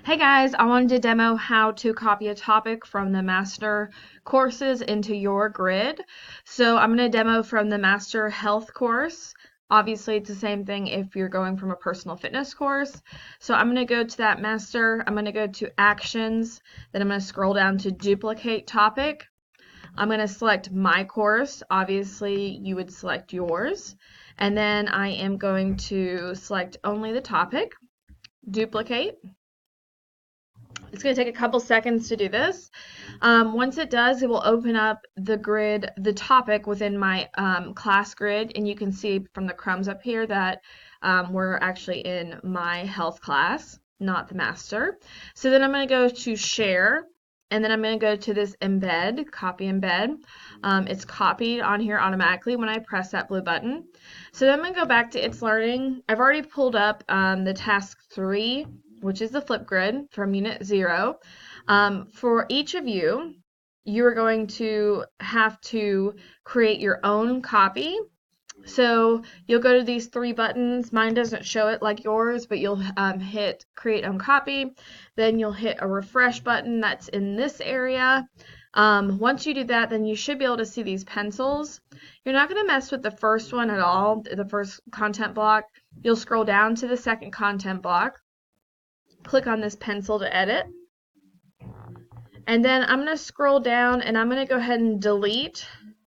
Hey guys, I wanted to demo how to copy a topic from the master courses into your grid. So I'm going to demo from the master health course. Obviously, it's the same thing if you're going from a personal fitness course. So I'm going to go to that master. I'm going to go to actions. Then I'm going to scroll down to duplicate topic. I'm going to select my course. Obviously, you would select yours. And then I am going to select only the topic, duplicate. It's going to take a couple seconds to do this. Once it does, it will open up the grid, the topic within my class grid, and you can see from the crumbs up here that we're actually in my health class, not the master. So then I'm going to go to share, and then I'm going to go to this embed, copy embed. It's copied on here automatically when I press that blue button. So then I'm going to go back to itsLearning. I've already pulled up the task 3, which is the Flipgrid from Unit 0. For each of you, you are going to have to create your own copy. So you'll go to these 3 buttons. Mine doesn't show it like yours, but you'll hit create own copy. Then you'll hit a refresh button that's in this area. Once you do that, then you should be able to see these pencils. You're not going to mess with the first one at all, the first content block. You'll scroll down to the second content block. Click on this pencil to edit. And then I'm going to scroll down and I'm going to go ahead and delete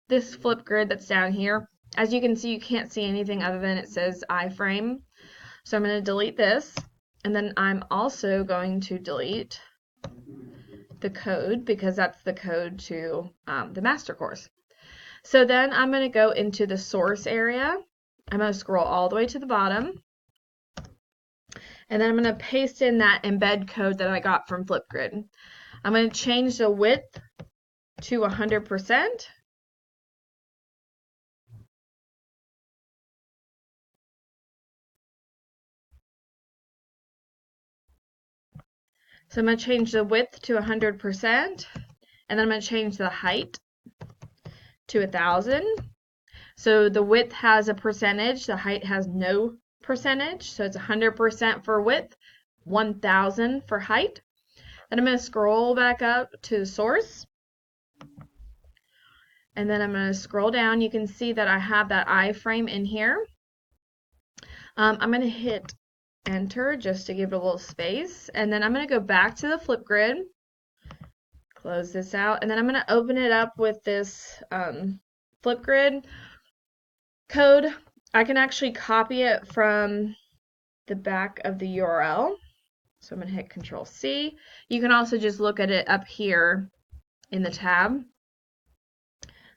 this Flipgrid that's down here. As you can see, you can't see anything other than it says iframe. So I'm going to delete this. And then I'm also going to delete the code because that's the code to the master course. So then I'm going to go into the source area. I'm going to scroll all the way to the bottom. And then I'm going to paste in that embed code that I got from Flipgrid. I'm going to change the width to 100%. So I'm going to change the width to 100%, and then I'm going to change the height to 1,000. So the width has a percentage, the height has no percentage, so it's 100% for width, 1,000 for height. Then I'm going to scroll back up to the source, and then I'm going to scroll down. You can see that I have that iframe in here. I'm going to hit enter just to give it a little space, and then I'm going to go back to the Flipgrid, close this out, and then I'm going to open it up with this Flipgrid code. I can actually copy it from the back of the URL. So I'm going to hit Control C. You can also just look at it up here in the tab.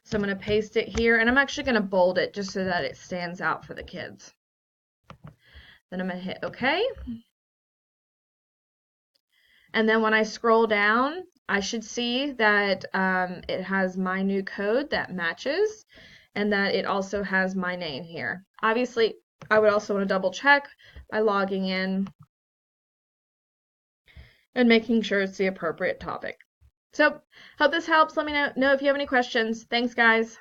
So I'm going to paste it here, and I'm actually going to bold it just so that it stands out for the kids. Then I'm going to hit OK. And then when I scroll down, I should see that it has my new code that matches, and that it also has my name here. Obviously, I would also want to double check by logging in and making sure it's the appropriate topic. So, hope this helps. Let me know if you have any questions. Thanks, guys.